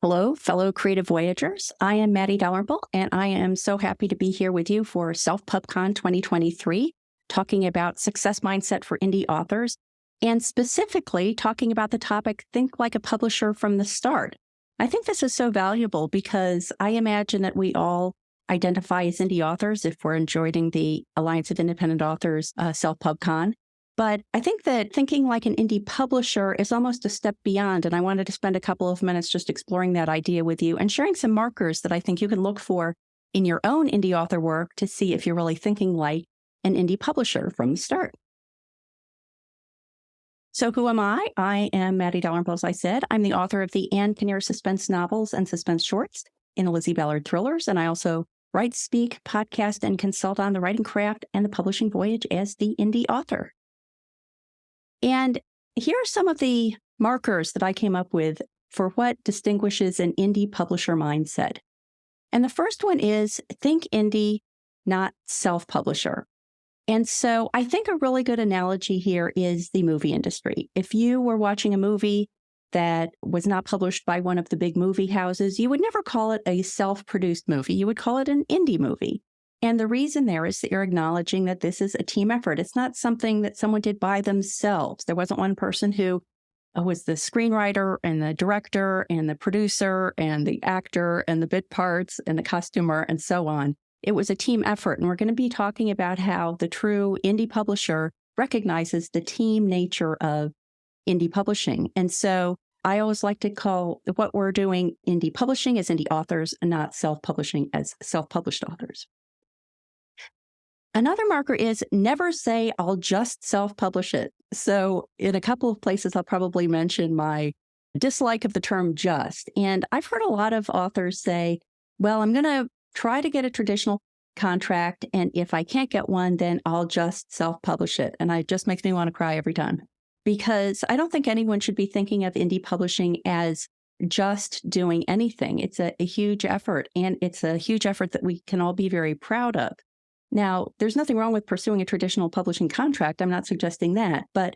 Hello, fellow creative voyagers. I am Matty Dalrymple, and I am so happy to be here with you for Self-PubCon 2023, talking about success mindset for indie authors, and specifically talking about the topic, think like a publisher from the start. I think this is so valuable because I imagine that we all identify as indie authors if we're joining the Alliance of Independent Authors Self-PubCon. But I think that thinking like an indie publisher is almost a step beyond. And I wanted to spend a couple of minutes just exploring that idea with you and sharing some markers that I think you can look for in your own indie author work to see if you're really thinking like an indie publisher from the start. So who am I? I am Matty Dalrymple, as I said. I'm the author of the Anne Kinnear suspense novels and suspense shorts in the Lizzie Ballard thrillers. And I also write, speak, podcast, and consult on the writing craft and the publishing voyage as the indie author. And here are some of the markers that I came up with for what distinguishes an indie publisher mindset. And the first one is think indie, not self-publisher. And so I think a really good analogy here is the movie industry. If you were watching a movie that was not published by one of the big movie houses, you would never call it a self-produced movie. You would call it an indie movie. And the reason there is that you're acknowledging that this is a team effort. It's not something that someone did by themselves. There wasn't one person who was the screenwriter and the director and the producer and the actor and the bit parts and the costumer and so on. It was a team effort. And we're going to be talking about how the true indie publisher recognizes the team nature of indie publishing. And so I always like to call what we're doing indie publishing as indie authors and not self-publishing as self-published authors. Another marker is never say, I'll just self-publish it. So in a couple of places, I'll probably mention my dislike of the term just. And I've heard a lot of authors say, well, I'm going to try to get a traditional contract. And if I can't get one, then I'll just self-publish it. And it just makes me want to cry every time. Because I don't think anyone should be thinking of indie publishing as just doing anything. It's a huge effort. And it's a huge effort that we can all be very proud of. Now, there's nothing wrong with pursuing a traditional publishing contract. I'm not suggesting that. But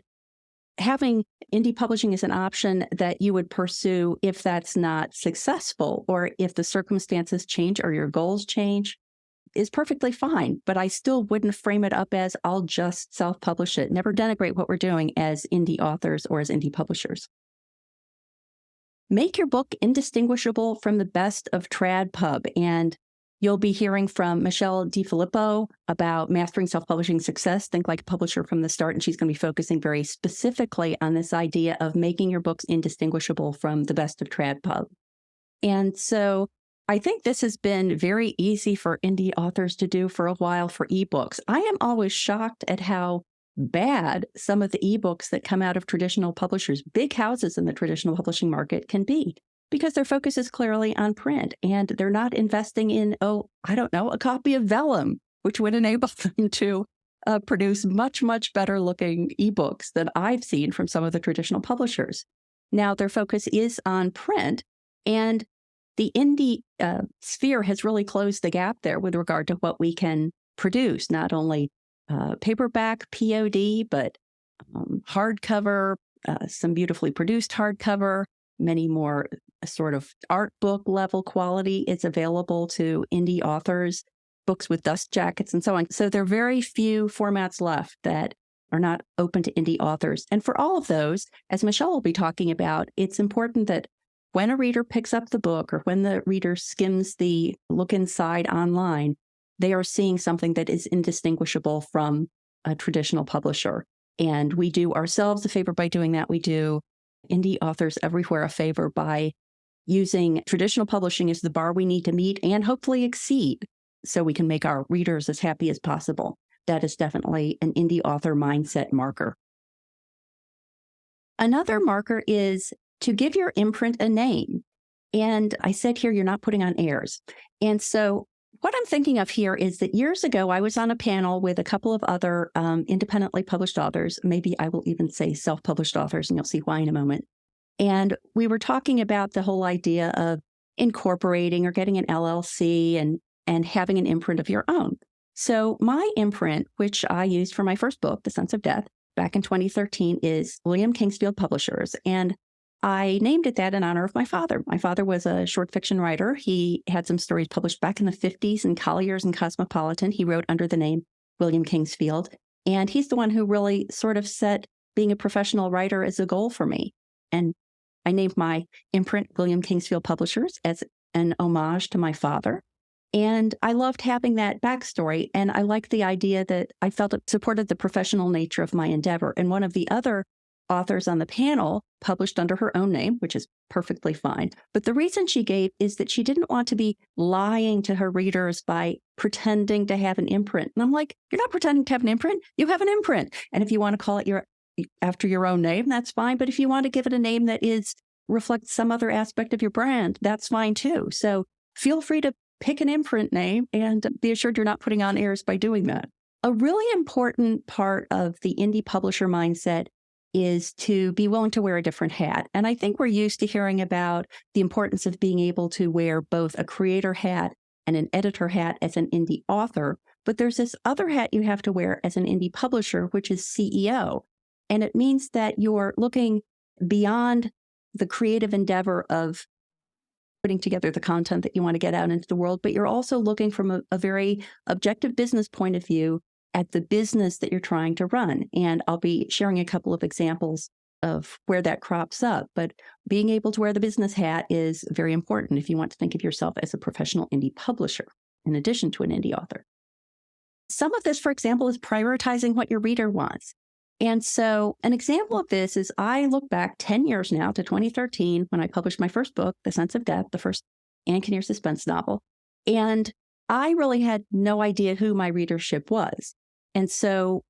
having indie publishing as an option that you would pursue if that's not successful or if the circumstances change or your goals change is perfectly fine. But I still wouldn't frame it up as I'll just self-publish it. Never denigrate what we're doing as indie authors or as indie publishers. Make your book indistinguishable from the best of trad pub. And you'll be hearing from Michele DeFilippo about mastering self-publishing success, think like a publisher from the start. And she's going to be focusing very specifically on this idea of making your books indistinguishable from the best of trad pub. And so I think this has been very easy for indie authors to do for a while for ebooks. I am always shocked at how bad some of the ebooks that come out of traditional publishers, big houses in the traditional publishing market, can be. Because their focus is clearly on print and they're not investing in, a copy of Vellum, which would enable them to produce much, much better looking ebooks than I've seen from some of the traditional publishers. Now, their focus is on print, and the indie sphere has really closed the gap there with regard to what we can produce, not only paperback, POD, but hardcover, some beautifully produced hardcover, many more sort of art book level quality is available to indie authors, books with dust jackets and so on. So there are very few formats left that are not open to indie authors. And for all of those, as Michele will be talking about, it's important that when a reader picks up the book or when the reader skims the look inside online, they are seeing something that is indistinguishable from a traditional publisher. And we do ourselves a favor by doing that. We do indie authors everywhere a favor by using traditional publishing as the bar we need to meet and hopefully exceed so we can make our readers as happy as possible. That is definitely an indie author mindset marker. Another marker is to give your imprint a name. And I said here, you're not putting on airs. And so what I'm thinking of here is that years ago, I was on a panel with a couple of other independently published authors. Maybe I will even say self-published authors, and you'll see why in a moment. And we were talking about the whole idea of incorporating or getting an LLC and having an imprint of your own. So my imprint, which I used for my first book, The Sense of Death, back in 2013, is William Kingsfield Publishers. And I named it that in honor of my father. My father was a short fiction writer. He had some stories published back in the 50s in Collier's and Cosmopolitan. He wrote under the name William Kingsfield. And he's the one who really sort of set being a professional writer as a goal for me. And I named my imprint William Kingsfield Publishers as an homage to my father. And I loved having that backstory. And I liked the idea that I felt it supported the professional nature of my endeavor. And one of the other authors on the panel published under her own name, which is perfectly fine. But the reason she gave is that she didn't want to be lying to her readers by pretending to have an imprint. And I'm like, you're not pretending to have an imprint. You have an imprint. And if you want to call it after your own name, that's fine. But if you want to give it a name that reflects some other aspect of your brand, that's fine too. So feel free to pick an imprint name and be assured you're not putting on airs by doing that. A really important part of the indie publisher mindset is to be willing to wear a different hat. And I think we're used to hearing about the importance of being able to wear both a creator hat and an editor hat as an indie author. But there's this other hat you have to wear as an indie publisher, which is CEO. And it means that you're looking beyond the creative endeavor of putting together the content that you want to get out into the world, but you're also looking from a very objective business point of view at the business that you're trying to run. And I'll be sharing a couple of examples of where that crops up. But being able to wear the business hat is very important if you want to think of yourself as a professional indie publisher, in addition to an indie author. Some of this, for example, is prioritizing what your reader wants. And so an example of this is I look back 10 years now to 2013 when I published my first book, The Sense of Depth, the first Ann Kinnear suspense novel. And I really had no idea who my readership was. And so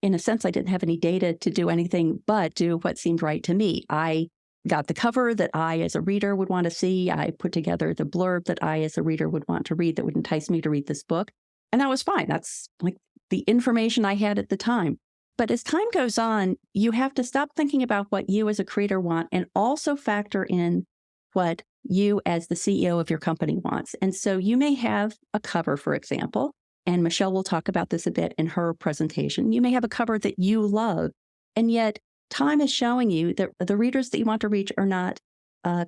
in a sense, I didn't have any data to do anything but do what seemed right to me. I got the cover that I, as a reader, would want to see. I put together the blurb that I, as a reader, would want to read that would entice me to read this book. And that was fine. That's like the information I had at the time. But as time goes on, you have to stop thinking about what you as a creator want and also factor in what you as the CEO of your company wants. And so you may have a cover, for example, and Michele will talk about this a bit in her presentation. You may have a cover that you love, and yet time is showing you that the readers that you want to reach are not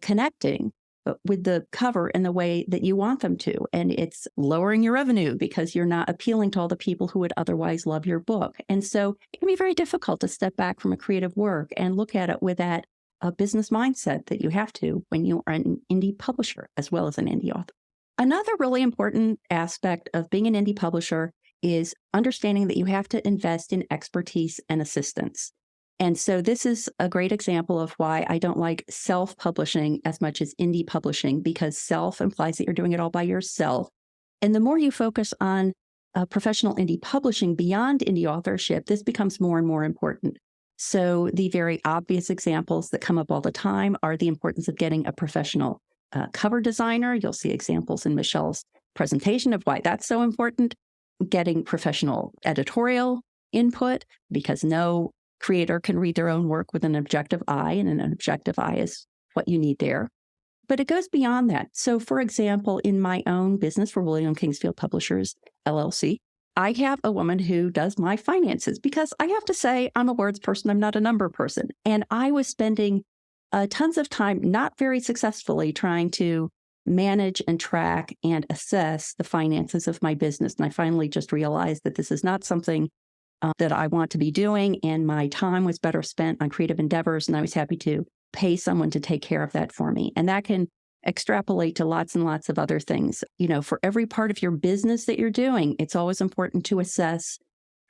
connecting with the cover in the way that you want them to. And it's lowering your revenue because you're not appealing to all the people who would otherwise love your book. And so it can be very difficult to step back from a creative work and look at it with that business mindset that you have to when you are an indie publisher as well as an indie author. Another really important aspect of being an indie publisher is understanding that you have to invest in expertise and assistance. And so this is a great example of why I don't like self-publishing as much as indie publishing, because self implies that you're doing it all by yourself. And the more you focus on professional indie publishing beyond indie authorship, this becomes more and more important. So the very obvious examples that come up all the time are the importance of getting a professional cover designer. You'll see examples in Michele's presentation of why that's so important. Getting professional editorial input, because no creator can read their own work with an objective eye, and an objective eye is what you need there. But it goes beyond that. So, for example, in my own business for William Kingsfield Publishers, LLC, I have a woman who does my finances because I have to say I'm a words person, I'm not a number person. And I was spending tons of time, not very successfully, trying to manage and track and assess the finances of my business. And I finally just realized that this is not something that I want to be doing, and my time was better spent on creative endeavors, and I was happy to pay someone to take care of that for me. And that can extrapolate to lots and lots of other things. You know, for every part of your business that you're doing, it's always important to assess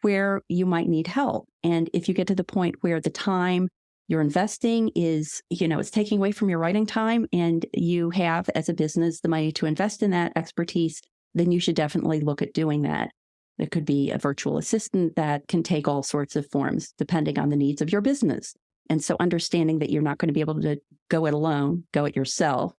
where you might need help. And if you get to the point where the time you're investing is, it's taking away from your writing time, and you have, as a business, the money to invest in that expertise, then you should definitely look at doing that. It could be a virtual assistant that can take all sorts of forms depending on the needs of your business. And so understanding that you're not going to be able to go it alone, go it yourself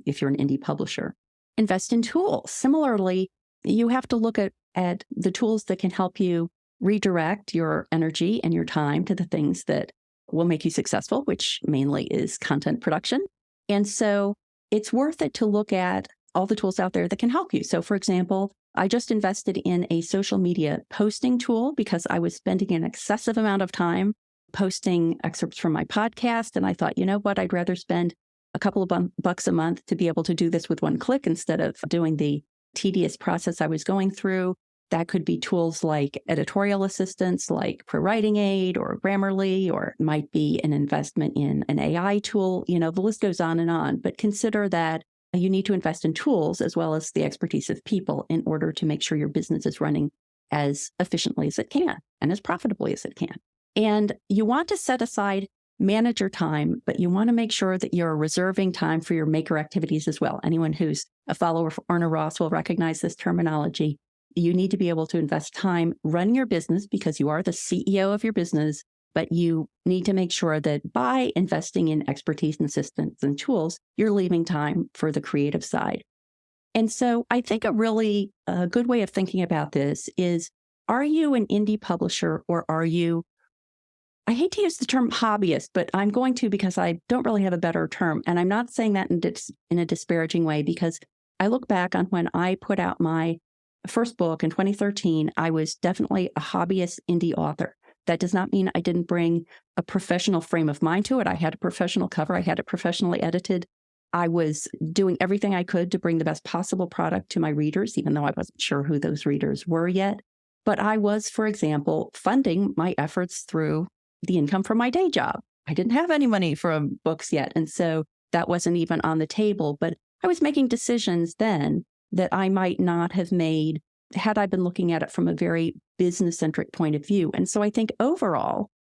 if you're an indie publisher. Invest in tools. Similarly, you have to look at the tools that can help you redirect your energy and your time to the things that will make you successful, which mainly is content production. And so it's worth it to look at all the tools out there that can help you. So, for example, I just invested in a social media posting tool because I was spending an excessive amount of time posting excerpts from my podcast. And I thought, you know what, I'd rather spend a couple of bucks a month to be able to do this with one click instead of doing the tedious process I was going through. That could be tools like editorial assistance, like ProWriting Aid or Grammarly, or it might be an investment in an AI tool. The list goes on and on. But consider that you need to invest in tools as well as the expertise of people in order to make sure your business is running as efficiently as it can and as profitably as it can. And you want to set aside manager time, but you want to make sure that you're reserving time for your maker activities as well. Anyone who's a follower of Erna Ross will recognize this terminology. You need to be able to invest time running your business because you are the CEO of your business, but you need to make sure that by investing in expertise and assistance and tools, you're leaving time for the creative side. And so I think a really good way of thinking about this is, are you an indie publisher or are you, I hate to use the term hobbyist, but I'm going to because I don't really have a better term. And I'm not saying that in a disparaging way, because I look back on when I put out my first book in 2013, I was definitely a hobbyist indie author. That does not mean I didn't bring a professional frame of mind to it. I had a professional cover. I had it professionally edited. I was doing everything I could to bring the best possible product to my readers, even though I wasn't sure who those readers were yet. But I was, for example, funding my efforts through the income from my day job. I didn't have any money from books yet. And so that wasn't even on the table. But I was making decisions then that I might not have made had I been looking at it from a very business-centric point of view. And so I think overall,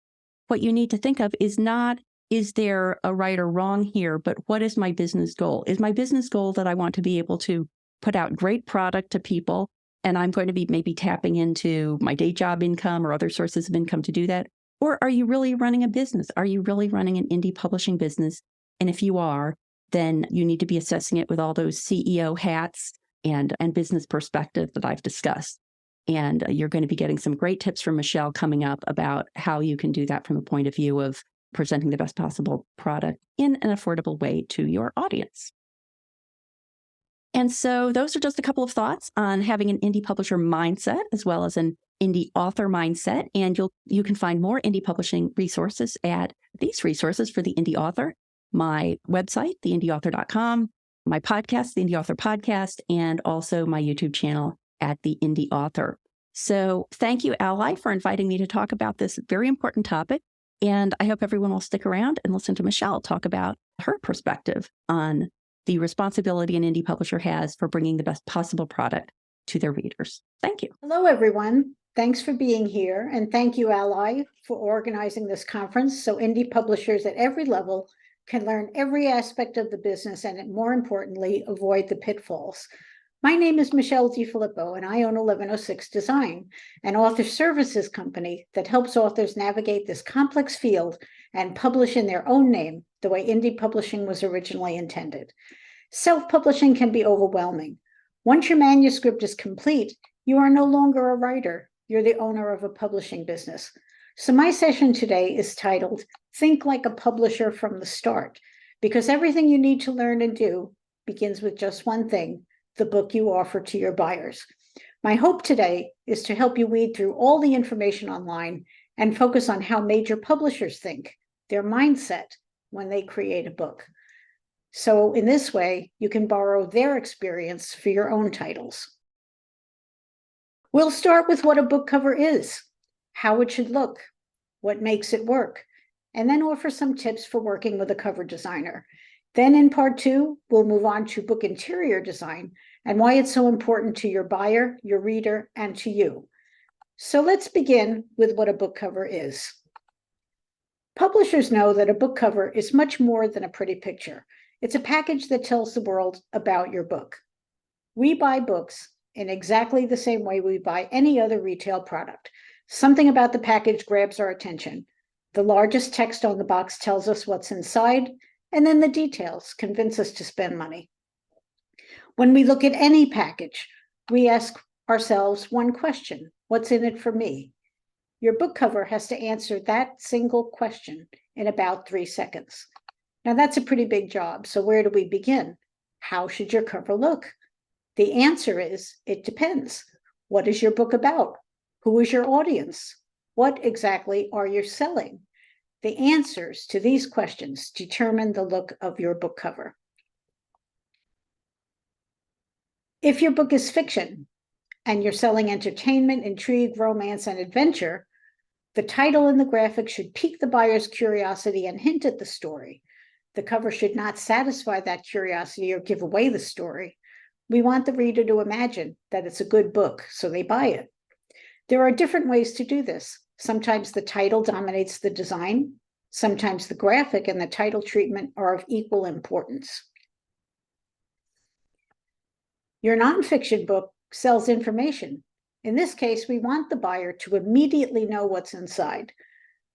what you need to think of is not, is there a right or wrong here, but what is my business goal? Is my business goal that I want to be able to put out great product to people, and I'm going to be maybe tapping into my day job income or other sources of income to do that? Or are you really running a business? Are you really running an indie publishing business? And if you are, then you need to be assessing it with all those CEO hats and business perspective that I've discussed. And you're going to be getting some great tips from Michele coming up about how you can do that from a point of view of presenting the best possible product in an affordable way to your audience. And so those are just a couple of thoughts on having an indie publisher mindset as well as an indie author mindset. And you can find more indie publishing resources at these resources for the indie author, my website, theindieauthor.com, my podcast, the Indie Author Podcast, and also my YouTube channel at the Indie Author. So thank you, Ally, for inviting me to talk about this very important topic. And I hope everyone will stick around and listen to Michele talk about her perspective on the responsibility an indie publisher has for bringing the best possible product to their readers. Thank you. Hello, everyone. Thanks for being here. And thank you, Ally, for organizing this conference so indie publishers at every level can learn every aspect of the business and, more importantly, avoid the pitfalls. My name is Michele DeFilippo, and I own 1106 Design, an author services company that helps authors navigate this complex field and publish in their own name, the way indie publishing was originally intended. Self-publishing can be overwhelming. Once your manuscript is complete, you are no longer a writer. You're the owner of a publishing business. So my session today is titled, Think Like a Publisher from the Start, because everything you need to learn and do begins with just one thing, the book you offer to your buyers. My hope today is to help you weed through all the information online and focus on how major publishers think, their mindset, when they create a book. So in this way, you can borrow their experience for your own titles. We'll start with what a book cover is, how it should look, what makes it work, and then offer some tips for working with a cover designer. Then in part 2, we'll move on to book interior design and why it's so important to your buyer, your reader, and to you. So let's begin with what a book cover is. Publishers know that a book cover is much more than a pretty picture. It's a package that tells the world about your book. We buy books in exactly the same way we buy any other retail product. Something about the package grabs our attention. The largest text on the box tells us what's inside, and then the details convince us to spend money. When we look at any package, we ask ourselves one question: what's in it for me? Your book cover has to answer that single question in about 3 seconds. Now that's a pretty big job, so where do we begin? How should your cover look? The answer is, it depends. What is your book about? Who is your audience? What exactly are you selling? The answers to these questions determine the look of your book cover. If your book is fiction and you're selling entertainment, intrigue, romance, and adventure, the title and the graphic should pique the buyer's curiosity and hint at the story. The cover should not satisfy that curiosity or give away the story. We want the reader to imagine that it's a good book, so they buy it. There are different ways to do this. Sometimes the title dominates the design. Sometimes the graphic and the title treatment are of equal importance. Your nonfiction book sells information. In this case, we want the buyer to immediately know what's inside.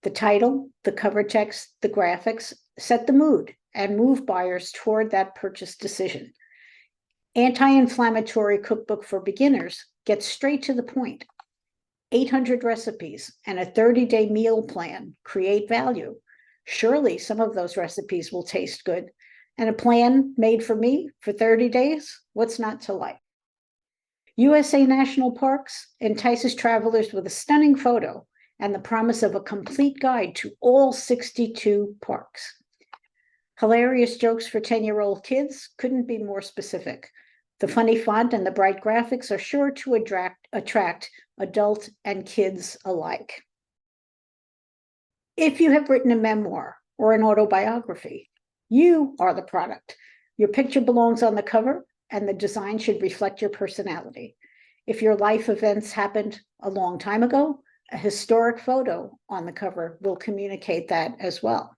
The title, the cover text, the graphics set the mood and move buyers toward that purchase decision. Anti-inflammatory cookbook for beginners gets straight to the point. 800 recipes and a 30-day meal plan create value. Surely some of those recipes will taste good. And a plan made for me for 30 days, what's not to like? USA National Parks entices travelers with a stunning photo and the promise of a complete guide to all 62 parks. Hilarious jokes for 10-year-old kids couldn't be more specific. The funny font and the bright graphics are sure to attract adult and kids alike. If you have written a memoir or an autobiography, you are the product. Your picture belongs on the cover, and the design should reflect your personality. If your life events happened a long time ago, a historic photo on the cover will communicate that as well.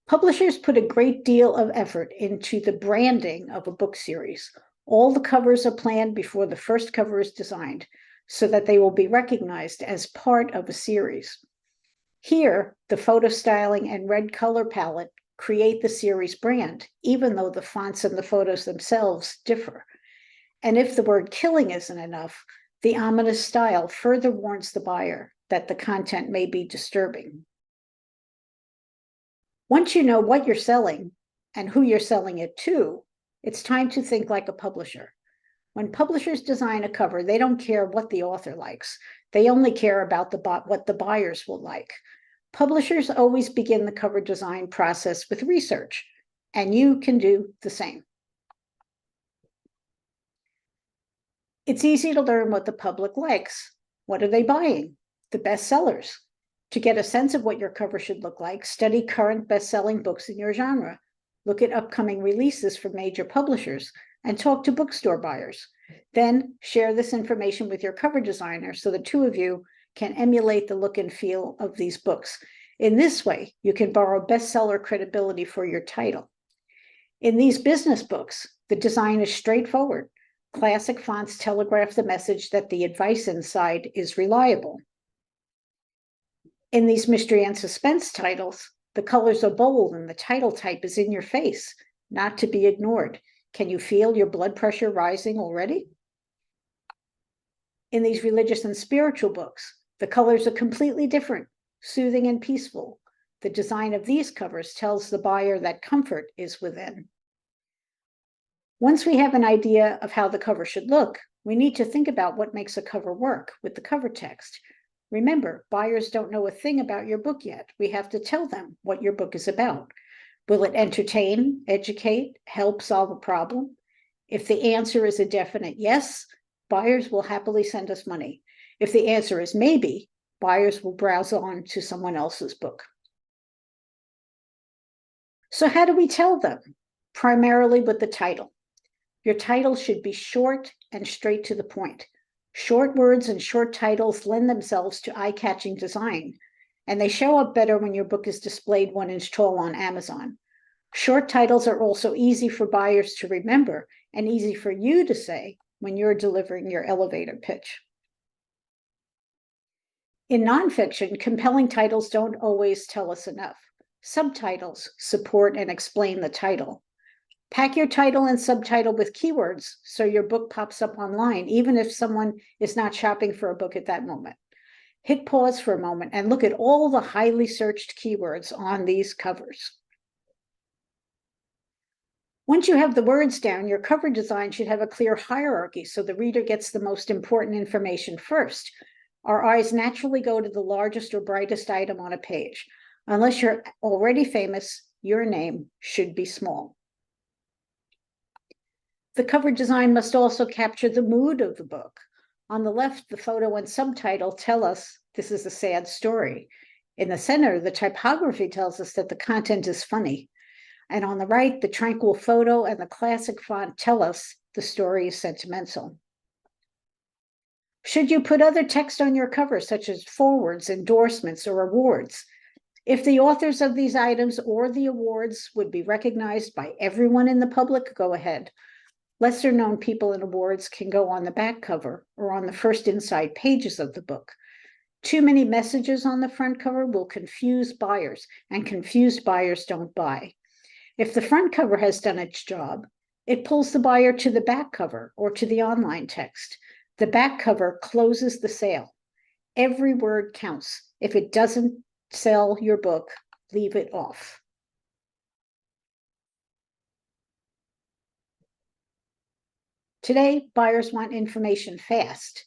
Publishers put a great deal of effort into the branding of a book series. All the covers are planned before the first cover is designed, so that they will be recognized as part of a series. Here, the photo styling and red color palette create the series brand, even though the fonts and the photos themselves differ. And if the word killing isn't enough, the ominous style further warns the buyer that the content may be disturbing. Once you know what you're selling and who you're selling it to, it's time to think like a publisher. When publishers design a cover, they don't care what the author likes. They only care about what the buyers will like. Publishers always begin the cover design process with research, and you can do the same. It's easy to learn what the public likes. What are they buying? The best sellers. To get a sense of what your cover should look like, study current best-selling books in your genre. Look at upcoming releases from major publishers and talk to bookstore buyers. Then share this information with your cover designer so the two of you can emulate the look and feel of these books. In this way, you can borrow bestseller credibility for your title. In these business books, the design is straightforward. Classic fonts telegraph the message that the advice inside is reliable. In these mystery and suspense titles, the colors are bold and the title type is in your face, not to be ignored. Can you feel your blood pressure rising already? In these religious and spiritual books, the colors are completely different, soothing and peaceful. The design of these covers tells the buyer that comfort is within. Once we have an idea of how the cover should look, we need to think about what makes a cover work with the cover text. Remember, buyers don't know a thing about your book yet. We have to tell them what your book is about. Will it entertain, educate, help solve a problem? If the answer is a definite yes, buyers will happily send us money. If the answer is maybe, buyers will browse on to someone else's book. So how do we tell them? Primarily with the title. Your title should be short and straight to the point. Short words and short titles lend themselves to eye-catching design, and they show up better when your book is displayed 1 inch tall on Amazon. Short titles are also easy for buyers to remember and easy for you to say when you're delivering your elevator pitch. In nonfiction, compelling titles don't always tell us enough. Subtitles support and explain the title. Pack your title and subtitle with keywords so your book pops up online, even if someone is not shopping for a book at that moment. Hit pause for a moment and look at all the highly searched keywords on these covers. Once you have the words down, your cover design should have a clear hierarchy so the reader gets the most important information first. Our eyes naturally go to the largest or brightest item on a page. Unless you're already famous, your name should be small. The cover design must also capture the mood of the book. On the left, the photo and subtitle tell us this is a sad story. In the center, the typography tells us that the content is funny. And on the right, the tranquil photo and the classic font tell us the story is sentimental. Should you put other text on your cover, such as forewords, endorsements, or awards? If the authors of these items or the awards would be recognized by everyone in the public, go ahead. Lesser known people in awards can go on the back cover or on the first inside pages of the book. Too many messages on the front cover will confuse buyers, and confused buyers don't buy. If the front cover has done its job, it pulls the buyer to the back cover or to the online text. The back cover closes the sale. Every word counts. If it doesn't sell your book, leave it off. Today, buyers want information fast.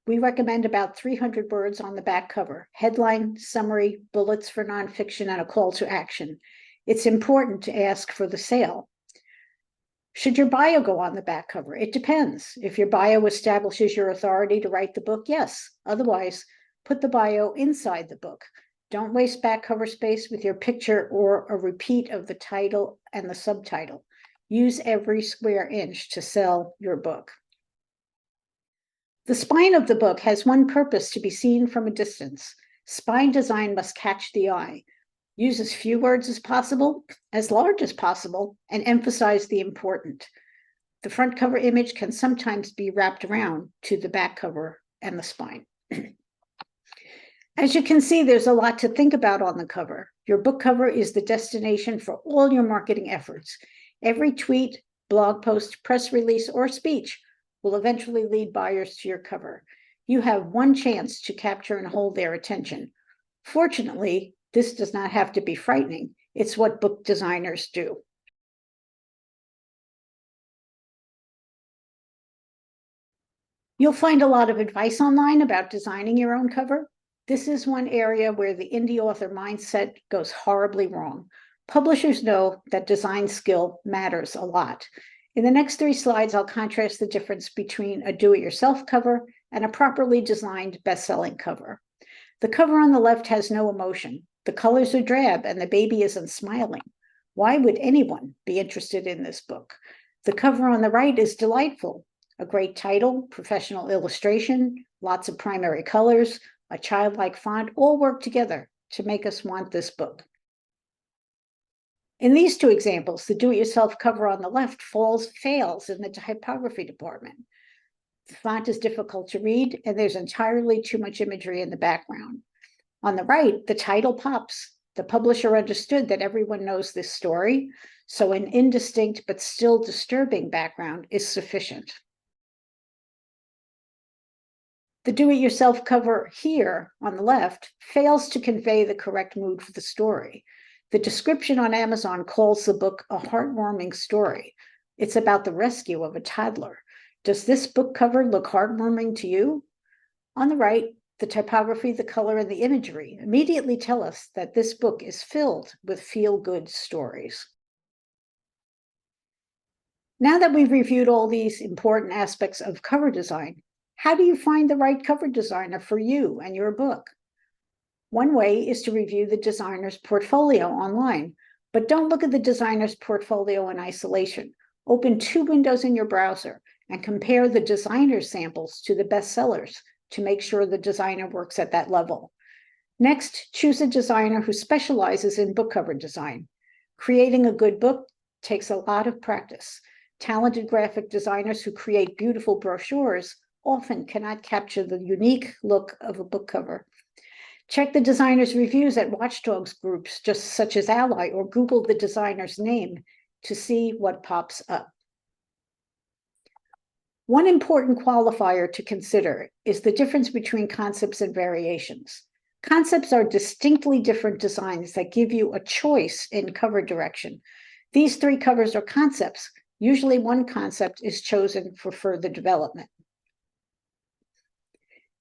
We recommend about 300 words on the back cover: headline, summary, bullets for nonfiction, and a call to action. It's important to ask for the sale. Should your bio go on the back cover? It depends. If your bio establishes your authority to write the book, yes. Otherwise, put the bio inside the book. Don't waste back cover space with your picture or a repeat of the title and the subtitle. Use every square inch to sell your book. The spine of the book has one purpose: to be seen from a distance. Spine design must catch the eye. Use as few words as possible, as large as possible, and emphasize the important. The front cover image can sometimes be wrapped around to the back cover and the spine. As you can see, there's a lot to think about on the cover. Your book cover is the destination for all your marketing efforts. Every tweet, blog post, press release, or speech will eventually lead buyers to your cover. You have one chance to capture and hold their attention. Fortunately, this does not have to be frightening. It's what book designers do. You'll find a lot of advice online about designing your own cover. This is one area where the indie author mindset goes horribly wrong. Publishers know that design skill matters a lot. In the next 3 slides, I'll contrast the difference between a do-it-yourself cover and a properly designed best-selling cover. The cover on the left has no emotion. The colors are drab and the baby isn't smiling. Why would anyone be interested in this book? The cover on the right is delightful. A great title, professional illustration, lots of primary colors, a childlike font, all work together to make us want this book. In these 2 examples, the do-it-yourself cover on the left fails in the typography department. The font is difficult to read, and there's entirely too much imagery in the background. On the right, the title pops. The publisher understood that everyone knows this story, so an indistinct but still disturbing background is sufficient. The do-it-yourself cover here on the left fails to convey the correct mood for the story. The description on Amazon calls the book a heartwarming story. It's about the rescue of a toddler. Does this book cover look heartwarming to you? On the right, the typography, the color, and the imagery immediately tell us that this book is filled with feel-good stories. Now that we've reviewed all these important aspects of cover design, how do you find the right cover designer for you and your book? One way is to review the designer's portfolio online, but don't look at the designer's portfolio in isolation. Open 2 windows in your browser and compare the designer's samples to the bestsellers to make sure the designer works at that level. Next, choose a designer who specializes in book cover design. Creating a good book takes a lot of practice. Talented graphic designers who create beautiful brochures often cannot capture the unique look of a book cover. Check the designer's reviews at watchdogs groups, just such as Ally, or Google the designer's name to see what pops up. One important qualifier to consider is the difference between concepts and variations. Concepts are distinctly different designs that give you a choice in cover direction. These 3 covers are concepts. Usually one concept is chosen for further development.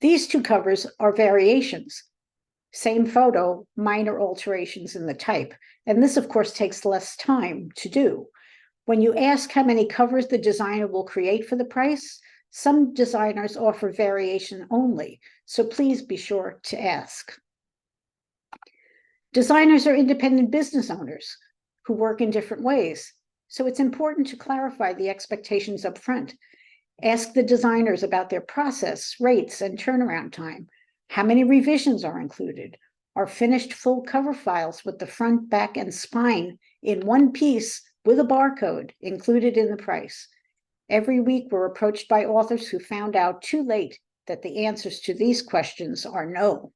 These two covers are variations. Same photo, minor alterations in the type. And this, of course, takes less time to do. When you ask how many covers the designer will create for the price, some designers offer variation only, so please be sure to ask. Designers are independent business owners who work in different ways, so it's important to clarify the expectations up front. Ask the designers about their process, rates, and turnaround time. How many revisions are included? Are finished full cover files with the front, back, and spine in one piece with a barcode included in the price? Every week, we're approached by authors who found out too late that the answers to these questions are no.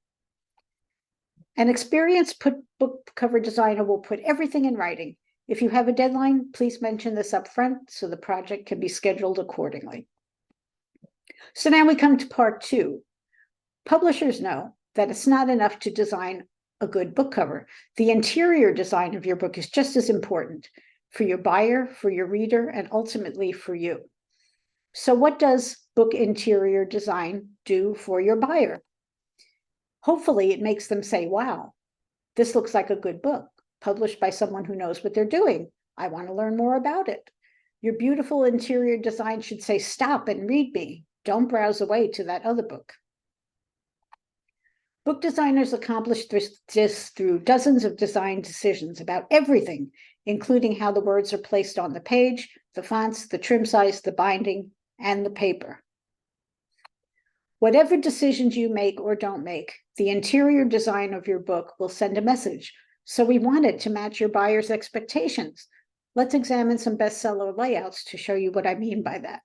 An experienced book cover designer will put everything in writing. If you have a deadline, please mention this up front so the project can be scheduled accordingly. So now we come to part 2. Publishers know that it's not enough to design a good book cover. The interior design of your book is just as important for your buyer, for your reader, and ultimately for you. So what does book interior design do for your buyer? Hopefully it makes them say, wow, this looks like a good book, published by someone who knows what they're doing. I want to learn more about it. Your beautiful interior design should say, stop and read me. Don't browse away to that other book. Book designers accomplish this through dozens of design decisions about everything, including how the words are placed on the page, the fonts, the trim size, the binding, and the paper. Whatever decisions you make or don't make, the interior design of your book will send a message. So we want it to match your buyer's expectations. Let's examine some bestseller layouts to show you what I mean by that.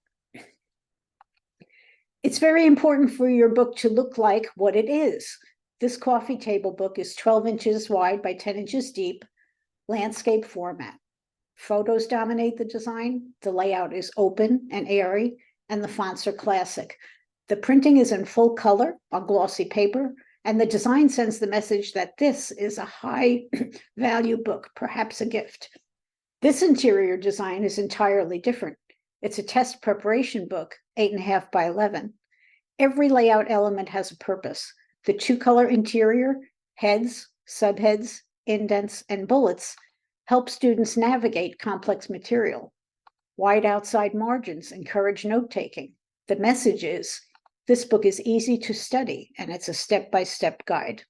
It's very important for your book to look like what it is. This coffee table book is 12 inches wide by 10 inches deep, landscape format. Photos dominate the design. The layout is open and airy, and the fonts are classic. The printing is in full color on glossy paper, and the design sends the message that this is a high value book, perhaps a gift. This interior design is entirely different. It's a test preparation book, 8.5 by 11. Every layout element has a purpose. The 2-color interior, heads, subheads, indents, and bullets help students navigate complex material. Wide outside margins encourage note-taking. The message is, this book is easy to study, and it's a step-by-step guide.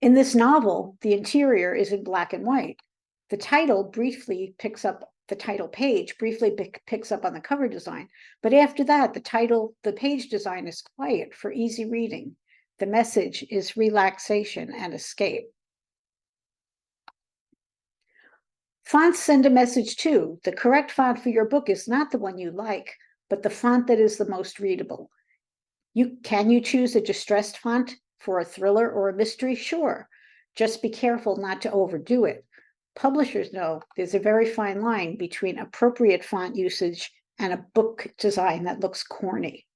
In this novel, the interior is in black and white. The title page briefly picks up on the cover design, but after that, the page design is quiet for easy reading. The message is relaxation and escape. Fonts send a message too. The correct font for your book is not the one you like, but the font that is the most readable. Can you choose a distressed font for a thriller or a mystery? Sure. Just be careful not to overdo it. Publishers know there's a very fine line between appropriate font usage and a book design that looks corny.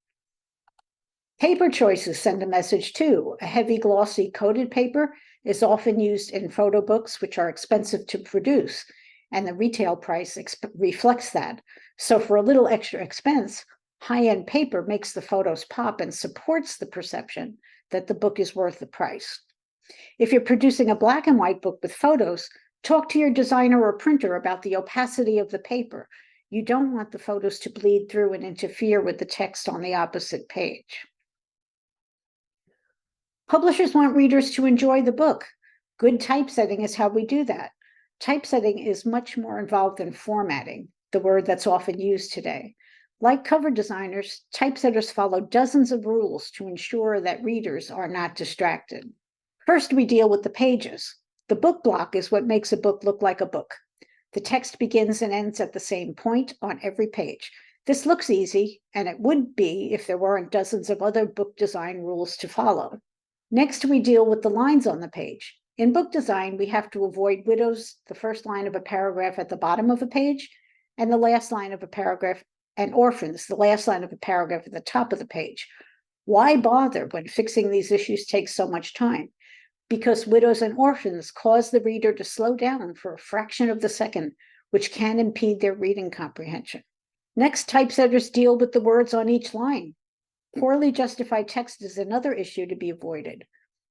Paper choices send a message too. A heavy, glossy, coated paper is often used in photo books, which are expensive to produce, and the retail price reflects that. So for a little extra expense, high-end paper makes the photos pop and supports the perception that the book is worth the price. If you're producing a black and white book with photos, talk to your designer or printer about the opacity of the paper. You don't want the photos to bleed through and interfere with the text on the opposite page. Publishers want readers to enjoy the book. Good typesetting is how we do that. Typesetting is much more involved than formatting, the word that's often used today. Like cover designers, typesetters follow dozens of rules to ensure that readers are not distracted. First, we deal with the pages. The book block is what makes a book look like a book. The text begins and ends at the same point on every page. This looks easy, and it would be if there weren't dozens of other book design rules to follow. Next, we deal with the lines on the page. In book design, we have to avoid widows, the first line of a paragraph at the bottom of a page, and the last line of a paragraph, and orphans, the last line of a paragraph at the top of the page. Why bother when fixing these issues takes so much time? Because widows and orphans cause the reader to slow down for a fraction of the second, which can impede their reading comprehension. Next, typesetters deal with the words on each line. Poorly justified text is another issue to be avoided.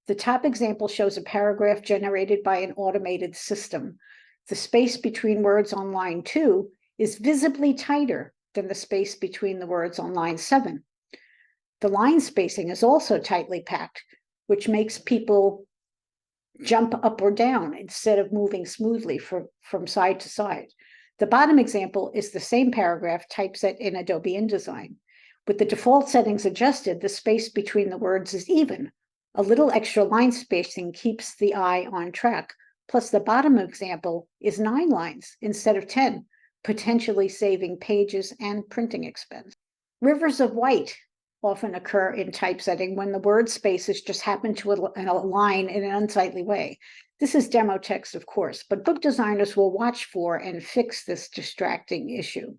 The top example shows a paragraph generated by an automated system. The space between words on line 2 is visibly tighter than the space between the words on line 7. The line spacing is also tightly packed, which makes people jump up or down instead of moving smoothly from side to side. The bottom example is the same paragraph typeset in Adobe InDesign. With the default settings adjusted, the space between the words is even. A little extra line spacing keeps the eye on track. Plus, the bottom example is 9 lines instead of 10, potentially saving pages and printing expense. Rivers of white often occur in typesetting when the word spaces just happen to align in an unsightly way. This is demo text, of course, but book designers will watch for and fix this distracting issue.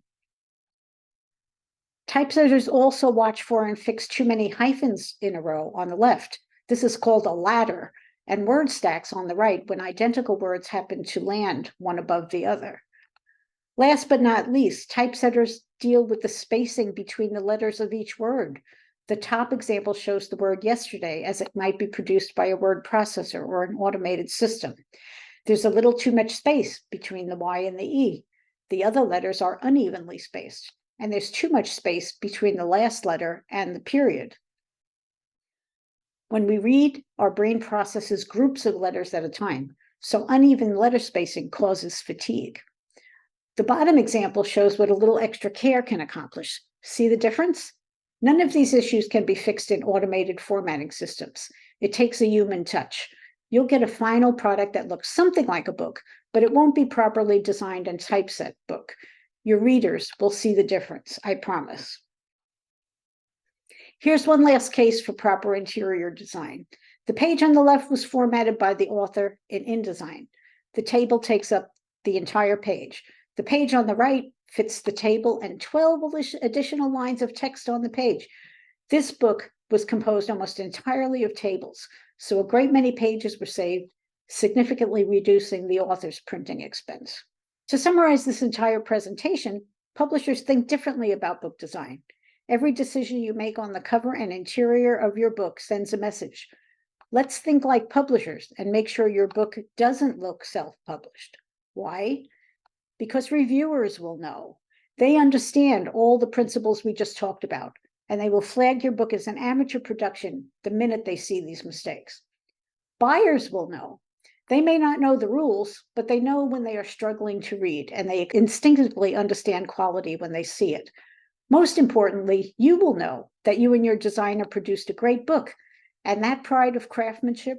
Typesetters also watch for and fix too many hyphens in a row on the left. This is called a ladder, and word stacks on the right when identical words happen to land one above the other. Last but not least, typesetters deal with the spacing between the letters of each word. The top example shows the word yesterday as it might be produced by a word processor or an automated system. There's a little too much space between the Y and the E. The other letters are unevenly spaced, and there's too much space between the last letter and the period. When we read, our brain processes groups of letters at a time, so uneven letter spacing causes fatigue. The bottom example shows what a little extra care can accomplish. See the difference? None of these issues can be fixed in automated formatting systems. It takes a human touch. You'll get a final product that looks something like a book, but it won't be properly designed and typeset book. Your readers will see the difference, I promise. Here's one last case for proper interior design. The page on the left was formatted by the author in InDesign. The table takes up the entire page. The page on the right fits the table and 12 additional lines of text on the page. This book was composed almost entirely of tables, so a great many pages were saved, significantly reducing the author's printing expense. To summarize this entire presentation, publishers think differently about book design. Every decision you make on the cover and interior of your book sends a message. Let's think like publishers and make sure your book doesn't look self-published. Why? Because reviewers will know. They understand all the principles we just talked about, and they will flag your book as an amateur production the minute they see these mistakes. Buyers will know. They may not know the rules, but they know when they are struggling to read, and they instinctively understand quality when they see it. Most importantly, you will know that you and your designer produced a great book, and that pride of craftsmanship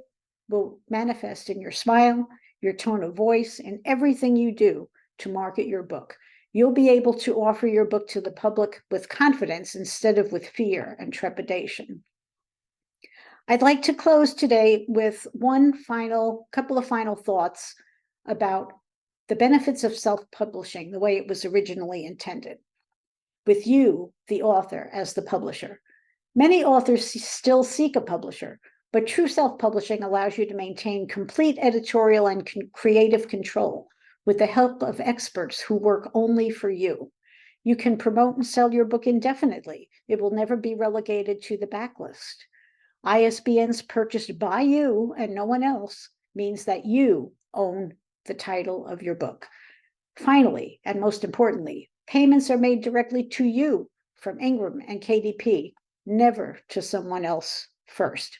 will manifest in your smile, your tone of voice, and everything you do to market your book. You'll be able to offer your book to the public with confidence instead of with fear and trepidation. I'd like to close today with couple of final thoughts about the benefits of self-publishing the way it was originally intended, with you, the author, as the publisher. Many authors still seek a publisher, but true self-publishing allows you to maintain complete editorial and creative control with the help of experts who work only for you. You can promote and sell your book indefinitely. It will never be relegated to the backlist. ISBNs purchased by you and no one else means that you own the title of your book. Finally, and most importantly, payments are made directly to you from Ingram and KDP, never to someone else first.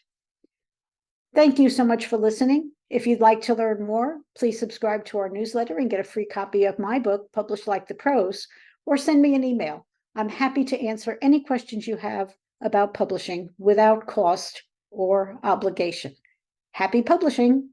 Thank you so much for listening. If you'd like to learn more, please subscribe to our newsletter and get a free copy of my book, Published Like the Pros, or send me an email. I'm happy to answer any questions you have about publishing without cost or obligation. Happy publishing!